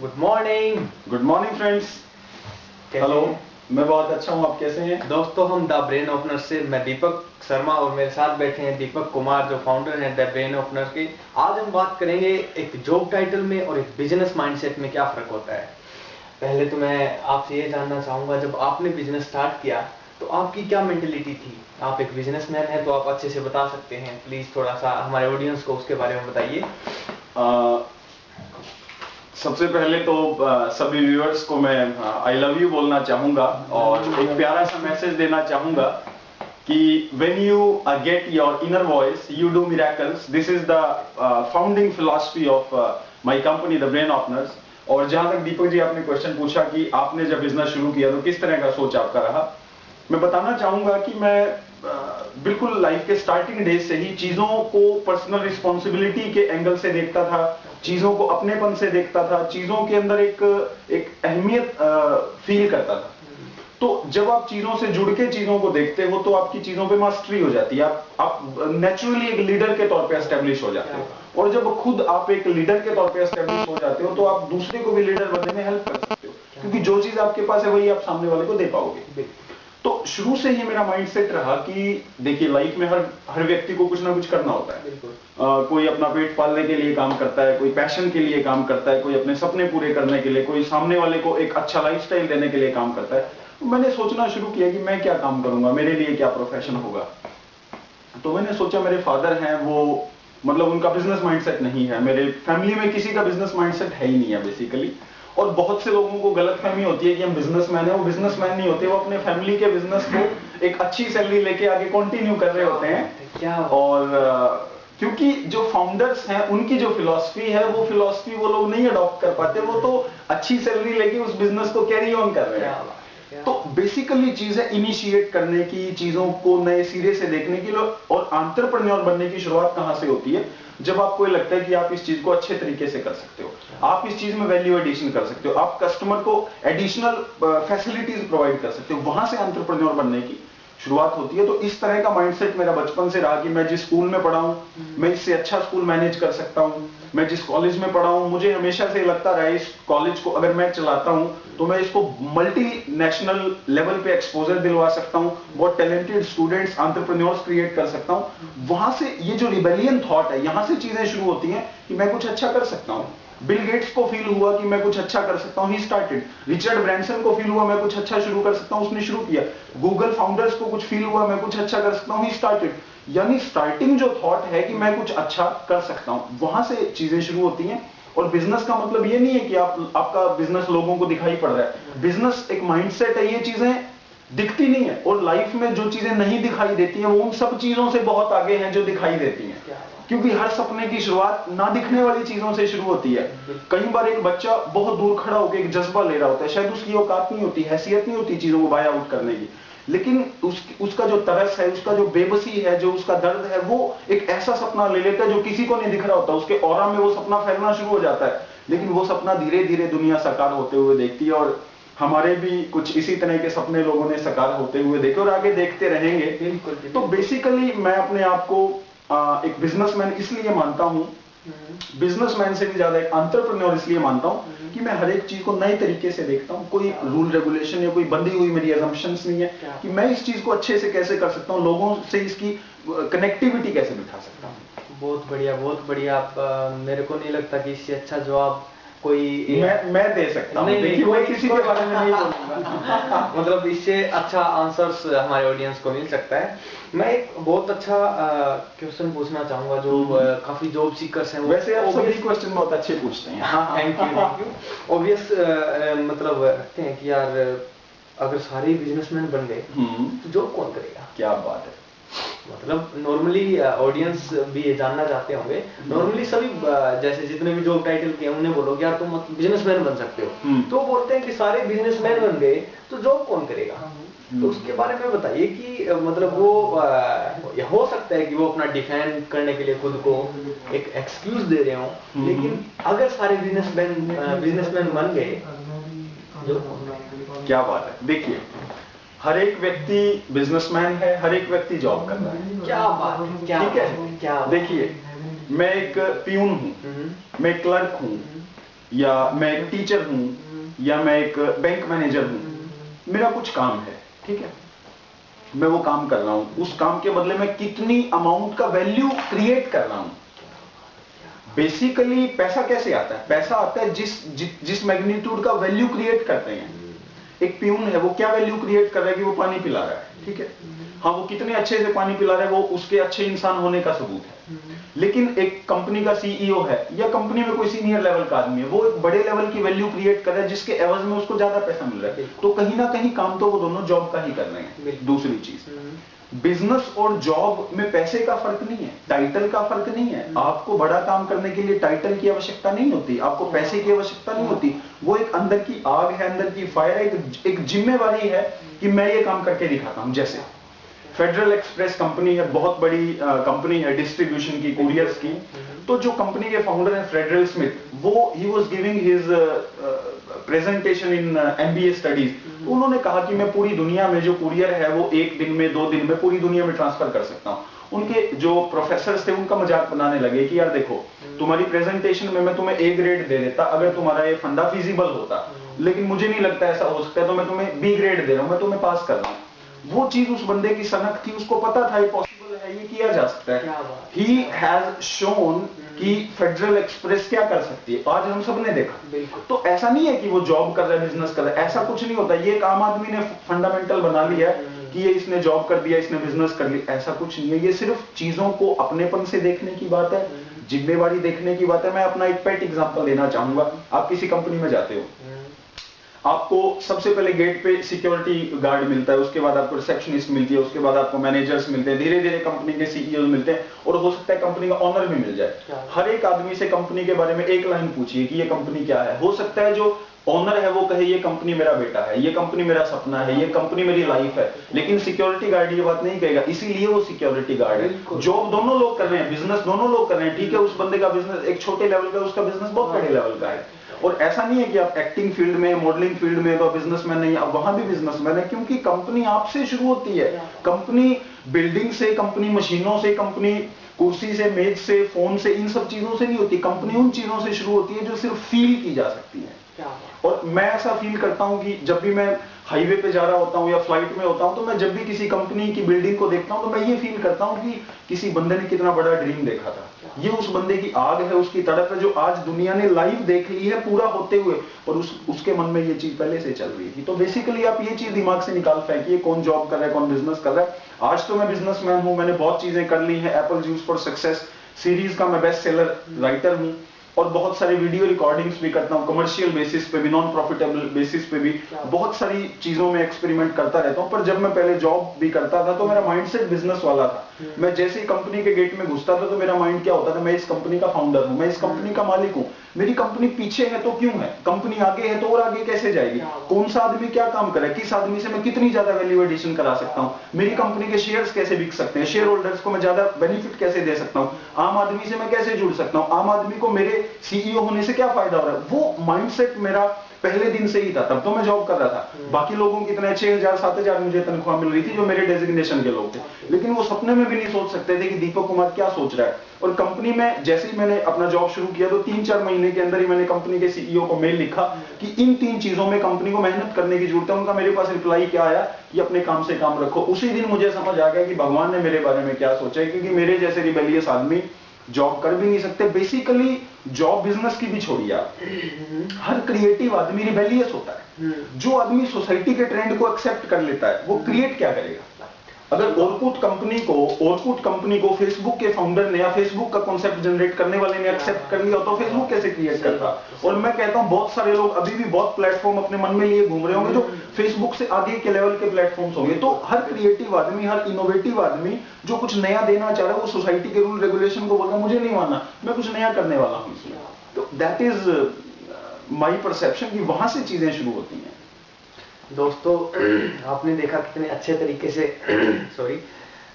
Good morning. Good morning friends. Hello, मैं बहुत अच्छा हूँ, आप कैसे हैं? दोस्तों, हम द ब्रेन ओपनर से, मैं दीपक शर्मा और मेरे साथ बैठे हैं दीपक कुमार जो फाउंडर हैं द ब्रेन ओपनर के। आज हम बात करेंगे एक जॉब टाइटल में और एक बिजनेस माइंडसेट में क्या फर्क होता है। पहले तो मैं आपसे ये जानना चाहूंगा, जब आपने बिजनेस स्टार्ट किया तो आपकी क्या मेंटेलिटी थी? आप एक बिजनेसमैन हैं तो आप अच्छे से बता सकते हैं, प्लीज थोड़ा सा हमारे ऑडियंस को उसके बारे में बताइए। सबसे पहले तो सभी व्यूअर्स को मैं आई लव यू बोलना चाहूंगा और एक प्यारा सा मैसेज देना चाहूंगा कि when you get your inner voice you do miracles. This is the founding philosophy of my company the brain openers. और जहां तक दीपक जी आपने क्वेश्चन पूछा कि आपने जब बिजनेस शुरू किया तो किस तरह का सोच आपका रहा, मैं बताना चाहूंगा कि मैं बिल्कुल लाइफ के स्टार्टिंग डेज से ही चीजों को पर्सनल रिस्पॉन्सिबिलिटी के एंगल से देखता था, चीजों को अपनेपन से देखता था, चीजों के अंदर एक अहमियत फील करता था। तो जब आप चीजों से जुड़ के चीजों को देखते हो तो आपकी चीजों पे मास्टरी हो जाती है, आप नेचुरली एक लीडर के तौर पे एस्टेब्लिश हो जाते हो। और जब खुद आप एक लीडर के तौर पे एस्टेब्लिश हो जाते हो तो आप दूसरे को भी लीडर बनने में हेल्प कर सकते हो, क्योंकि जो चीज आपके पास है वही आप सामने वाले को दे पाओगे। तो शुरू से ही मेरा माइंडसेट रहा कि देखिए, लाइफ में हर व्यक्ति को कुछ ना कुछ करना होता है। कोई अपना पेट पालने के लिए काम करता है, कोई पैशन के लिए काम करता है, कोई अपने सपने पूरे करने के लिए, कोई सामने वाले को एक अच्छा लाइफस्टाइल देने के लिए काम करता है। तो मैंने सोचना शुरू किया कि मैं क्या काम करूंगा, मेरे लिए क्या प्रोफेशन होगा। तो मैंने सोचा, मेरे फादर हैं, वो मतलब उनका बिजनेस माइंडसेट नहीं है, मेरे फैमिली में किसी का बिजनेस माइंडसेट है ही नहीं है बेसिकली। और बहुत से लोगों को गलतफहमी होती है कि हम बिजनेसमैन हैं, वो बिजनेसमैन नहीं होते, वो अपने फैमिली के बिजनेस को एक अच्छी सैलरी लेके आगे कंटिन्यू कर रहे होते हैं। और क्योंकि जो फाउंडर्स हैं उनकी जो फिलॉसफी है वो फिलॉसफी वो लोग नहीं अडॉप्ट कर पाते, वो तो अच्छी सैलरी लेके उस बिजनेस को कैरी ऑन कर रहे हैं। तो बेसिकली चीज है इनिशिएट करने की, चीजों को नए सिरे से देखने की। और एंटरप्रेन्योर बनने की शुरुआत कहां से होती है? जब आपको लगता है कि आप इस चीज को अच्छे तरीके से कर सकते हो, आप इस चीज में वैल्यू एडिशन कर सकते हो, आप कस्टमर को एडिशनल फैसिलिटीज प्रोवाइड कर सकते हो, वहां से एंटरप्रेन्योर बनने की शुरुआत होती है। तो इस तरह का माइंडसेट मेरा बचपन से रहा कि मैं जिस स्कूल में पढ़ा हूं मैं इससे अच्छा स्कूल मैनेज कर सकता हूं, मैं जिस कॉलेज में पढ़ा हूं मुझे हमेशा से लगता रहा इस कॉलेज को अगर मैं चलाता हूं तो मैं इसको मल्टी नेशनल लेवल पे एक्सपोजर दिलवा सकता हूं, बहुत टैलेंटेड स्टूडेंट्स एंटरप्रेन्योर्स क्रिएट कर सकता हूं। वहां से ये जो रिबेलियन थॉट है, यहां से चीजें शुरू होती हैं कि मैं कुछ अच्छा कर सकता हूं। बिल गेट्स को फील हुआ कि मैं कुछ अच्छा कर सकता हूं, ही स्टार्टेड। रिचर्ड ब्रैंसन को फील हुआ मैं कुछ अच्छा शुरू कर सकता हूं, उसने शुरू किया। गूगल फाउंडर्स को कुछ फील हुआ मैं कुछ अच्छा कर सकता हूं, ही स्टार्टेड। यानी स्टार्टिंग जो थॉट है कि मैं कुछ अच्छा कर सकता हूं, वहां से चीजें शुरू होती हैं। और बिजनेस का मतलब ये नहीं है कि आपका बिजनेस लोगों को दिखाई पड़ रहा है। बिजनेस एक माइंडसेट है, ये चीजें दिखती नहीं है। और लाइफ में जो चीजें नहीं दिखाई देती हैं वो उन सब चीजों से बहुत आगे हैं जो दिखाई देती हैं, क्योंकि हर सपने की शुरुआत ना दिखने वाली चीजों से शुरू होती है। कई बार एक बच्चा बहुत दूर खड़ा होकर एक जज्बा ले रहा होता है, शायद उसकी औकात नहीं होती, हैसियत नहीं होती चीजों को बाय आउट करने की, लेकिन उसका जो तरस है, उसका जो बेबसी है, जो उसका दर्द है, वो एक ऐसा सपना ले लेता है जो किसी को नहीं दिख रहा होता। उसके ऑरा में वो सपना फैलना शुरू हो जाता है, लेकिन वो सपना धीरे धीरे दुनिया साकार होते हुए देखती है। और हमारे भी कुछ इसी तरह के सपने लोगों ने साकार होते हुए देखे और आगे देखते रहेंगे। तो बेसिकली मैं अपने आप को एक बिजनेसमैन इसलिए मानता हूं, बिजनेसमैन से भी ज्यादा एक एंटरप्रेन्योर इसलिए मानता हूं कि मैं हर एक चीज को नए तरीके से देखता हूं। कोई रूल रेगुलेशन या कोई बंधी हुई मेरी अजम्पशंस नहीं है कि मैं इस चीज को अच्छे से कैसे कर सकता हूं, लोगों से इसकी कनेक्टिविटी कैसे बिठा सकता हूं। बहुत बढ़िया, बहुत बढ़िया। आप मेरे को नहीं लगता कि इससे अच्छा जवाब कोई मैं दे सकता हूं। देखिए, मैं किसी के बारे में नहीं बोलूंगा। मतलब इससे अच्छा आंसर्स हमारे ऑडियंस को मिल सकता है। मैं एक बहुत अच्छा क्वेश्चन पूछना चाहूंगा जो काफी जॉब सीकर्स हैं, वैसे आप सभी क्वेश्चन बहुत अच्छे पूछते हैं। Thank you, thank you. Obvious मतलब रखते हैं कि यार अगर सारे बिजनेसमैन बन गए तो जॉब कौन करेगा? क्या बात है। मतलब नॉर्मली ऑडियंस भी ये जानना चाहते होंगे, नॉर्मली सभी जैसे जितने भी जॉब टाइटल के हैं उन्हें बोलो यार तुम बिजनेसमैन बन सकते हो, तो बोलते हैं कि सारे बिजनेसमैन बन गए तो जॉब कौन करेगा? तो उसके बारे में बताइए कि मतलब वो हो सकता है कि वो अपना डिफेंड करने के लिए खुद को एक एक्सक्यूज दे रहे हो, लेकिन अगर सारे बिजनेसमैन बन गए जॉब कौन करेगा? क्या बात है। देखिए, हर एक व्यक्ति बिजनेसमैन है, हर एक व्यक्ति जॉब कर रहा है। क्या बात है, क्या ठीक है। क्या देखिए, मैं एक पियून हूं, मैं एक क्लर्क हूं, या मैं एक टीचर हूं, या मैं एक बैंक मैनेजर हूं, मेरा कुछ काम है, ठीक है, मैं वो काम कर रहा हूं, उस काम के बदले में कितनी अमाउंट का वैल्यू क्रिएट कर रहा हूं। बेसिकली पैसा कैसे आता है? पैसा आता है जिस मैग्नीट्यूड का वैल्यू क्रिएट करते हैं। एक प्यून है, वो क्या वैल्यू क्रिएट कर रहा है कि वो पानी पिला रहा है, ठीक है, हाँ, वो कितने अच्छे से पानी पिला रहा है, वो उसके अच्छे इंसान होने का सबूत है। लेकिन एक कंपनी का सीईओ है, या कंपनी में कोई सीनियर लेवल का आदमी है, वो एक बड़े लेवल की वैल्यू क्रिएट कर रहा है जिसके एवज में उसको ज्यादा पैसा मिल रहा है, तो कहीं ना कहीं काम तो वो दोनों जॉब का ही कर रहे हैं। दूसरी चीज, बिजनेस और जॉब में पैसे का फर्क नहीं है, टाइटल का फर्क नहीं है। आपको बड़ा काम करने के लिए टाइटल की आवश्यकता नहीं होती, आपको पैसे की आवश्यकता नहीं होती। वो एक अंदर की आग है, अंदर की फायर है, एक जिम्मेवारी है कि मैं ये काम करके दिखाता हूं। जैसे फेडरल एक्सप्रेस कंपनी है, बहुत बड़ी कंपनी है डिस्ट्रीब्यूशन की, कुरियर्स की। तो जो कंपनी के फाउंडर है फ्रेडरल स्मिथ, वो he was giving his presentation in MBA studies. उन्होंने कहा कि मैं पूरी दुनिया में जो कुरियर है वो 1 दिन में 2 दिन में पूरी दुनिया में ट्रांसफर कर सकता हूं। उनके जो प्रोफेसर थे उनका मजाक बनाने लगे कि यार देखो, तुम्हारी प्रेजेंटेशन में मैं तुम्हें ए ग्रेड दे देता अगर तुम्हारा ये फंडा फिजिबल होता, लेकिन मुझे नहीं लगता ऐसा हो सकता है, तो मैं तुम्हें बी ग्रेड दे रहा हूं, मैं तुम्हें पास कर रहा हूं। वो चीज उस बंदे की सनक थी, उसको पता था ये पॉसिबल है, ये किया जा सकता है। ही हैज शोन कि फेडरल एक्सप्रेस क्या कर सकती है, आज हम सब ने देखा। तो ऐसा नहीं है कि वो जॉब कर रहा है, बिजनेस कर रहा है, ऐसा कुछ नहीं होता। ये एक आम आदमी ने फंडामेंटल बना लिया है कि ये इसने जॉब कर दिया, इसने बिजनेस कर लिया, ऐसा कुछ नहीं है। ये सिर्फ चीजों को अपनेपन से देखने की बात है, जिम्मेवारी देखने की बात है। मैं अपना एक पेट एग्जांपल देना चाहूंगा। आप किसी कंपनी में जाते हो, आपको सबसे पहले गेट पे सिक्योरिटी गार्ड मिलता है, उसके बाद आपको रिसेप्शनिस्ट मिलती है, उसके बाद आपको मैनेजर्स मिलते हैं, धीरे धीरे कंपनी के सीईओ मिलते हैं, और हो सकता है कंपनी का ऑनर भी मिल जाए। हर एक आदमी से कंपनी के बारे में एक लाइन पूछिए कि ये कंपनी क्या है। हो सकता है जो ऑनर है वो कहे ये कंपनी मेरा बेटा है, ये कंपनी मेरा सपना है, ये कंपनी मेरी लाइफ है, लेकिन सिक्योरिटी गार्ड ये बात नहीं कहेगा, इसीलिए वो सिक्योरिटी गार्ड है। जॉब दोनों लोग कर रहे हैं, बिजनेस दोनों लोग कर रहे हैं, ठीक है, उस बंदे का बिजनेस एक छोटे लेवल का, उसका बिजनेस बहुत बड़े लेवल का है। और ऐसा नहीं है कि आप एक्टिंग फील्ड में, मॉडलिंग फील्ड में तो बिजनेसमैन नहीं, आप वहां भी बिजनेसमैन है, क्योंकि कंपनी आपसे शुरू होती है। कंपनी बिल्डिंग से, कंपनी मशीनों से, कंपनी कुर्सी से, मेज से, फोन से, इन सब चीजों से नहीं होती। कंपनी उन चीजों से शुरू होती है जो सिर्फ फील की जा सकती है। और मैं ऐसा फील करता हूं कि जब भी मैं हाईवे पे जा रहा होता हूं या फ्लाइट में होता हूं, तो मैं जब भी किसी कंपनी की बिल्डिंग को देखता हूं तो मैं ये फील करता हूं कि किसी बंदे ने कितना बड़ा ड्रीम देखा था। ये उस बंदे की आग है, उसकी तड़प है, जो आज दुनिया ने लाइव देख ली है पूरा होते हुए, और उसके मन में ये चीज पहले से चल रही थी। तो बेसिकली आप ये चीज दिमाग से निकाल फेंकिए, कौन जॉब कर रहा है, कौन बिजनेस कर रहा है। आज तो मैं बिजनेसमैन हूं, मैंने बहुत चीजें कर ली है। Apple juice for success series का मैं बेस्ट सेलर राइटर हूं, और बहुत सारी वीडियो रिकॉर्डिंग्स भी करता हूं, कमर्शियल बेसिस पे भी, नॉन प्रॉफिटेबल बेसिस पे भी। बहुत सारी चीजों में एक्सपेरिमेंट करता रहता हूं। पर जब मैं पहले जॉब भी करता था तो मेरा माइंडसेट बिजनेस वाला था। मैं जैसे ही कंपनी के गेट में घुसता था तो मेरा माइंड क्या होता था, मैं इस कंपनी का फाउंडर हूं, मैं इस कंपनी का मालिक हूं। मेरी कंपनी पीछे है तो क्यों है, कंपनी आगे है तो और आगे कैसे जाएगी, कौन सा आदमी क्या काम करे, किस आदमी से मैं कितनी ज्यादा वैल्यू एडिशन करा सकता हूं, मेरी कंपनी के शेयर्स कैसे बिक सकते हैं, शेयर होल्डर्स को मैं ज्यादा बेनिफिट कैसे दे सकता हूं, आम आदमी से मैं कैसे जुड़ सकता हूं, आम आदमी को मेरे सीईओ होने से क्या फायदा हो रहा है। वो माइंडसेट मेरा पहले दिन से ही था। तब तो मैं जॉब कर रहा था, बाकी लोगों की इतने 6,000 7,000 मुझे तनख्वाह मिल रही थी जो मेरे डेजिग्नेशन के लोग थे, लेकिन वो सपने में भी नहीं सोच सकते थे कि दीपक कुमार क्या सोच रहा है। और कंपनी में जैसे ही मैंने अपना जॉब शुरू किया तो 3-4 महीने के अंदर ही मैंने कंपनी के सीईओ को मेल लिखा कि इन 3 चीजों में कंपनी को मेहनत करने की जरूरत है। उनका मेरे पास रिप्लाई क्या आया कि अपने काम से काम रखो। उसी दिन मुझे समझ आ गया कि भगवान ने मेरे बारे में क्या सोचा है, क्योंकि मेरे जैसे रिबेलियस आदमी जॉब कर भी नहीं सकते। बेसिकली जॉब बिजनेस की भी छोड़िए आप, हर क्रिएटिव आदमी रिबेलियस होता है। जो आदमी सोसाइटी के ट्रेंड को एक्सेप्ट कर लेता है वो क्रिएट क्या करेगा। अगर ओरकुट कंपनी को फेसबुक के फाउंडर ने या फेसबुक का कॉन्सेप्ट जनरेट करने वाले ने एक्सेप्ट कर लिया तो फेसबुक कैसे क्रिएट करता। और मैं कहता हूं बहुत सारे लोग अभी भी बहुत प्लेटफॉर्म अपने मन में लिए घूम रहे होंगे जो फेसबुक से आगे के लेवल के प्लेटफॉर्म्स होंगे। तो हर क्रिएटिव आदमी, हर इनोवेटिव आदमी जो कुछ नया देना चाह रहा है वो सोसाइटी के रूल रेगुलेशन को बोलता है मुझे नहीं मानना, मैं कुछ नया करने वाला हूं। तो दैट इज माई परसेप्शन कि वहां से चीजें शुरू होती हैं। दोस्तों आपने देखा कितने अच्छे तरीके से सॉरी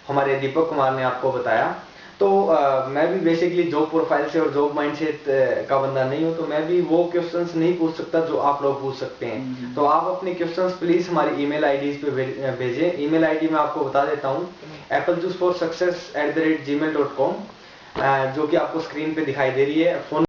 हमारे दीपक कुमार ने आपको बताया। तो मैं भी बेसिकली जॉब प्रोफाइल से और जॉब माइंडसेट का बंदा नहीं हूं, तो मैं भी वो क्वेश्चंस नहीं पूछ सकता जो आप लोग पूछ सकते हैं। तो आप अपने क्वेश्चंस प्लीज हमारी ईमेल आईडीज पे भेजें। ईमेल आईडी मैं आपको बता देता हूं, applejuiceforsuccess@gmail.com, जो कि आपको स्क्रीन पे दिखाई दे रही है। फोन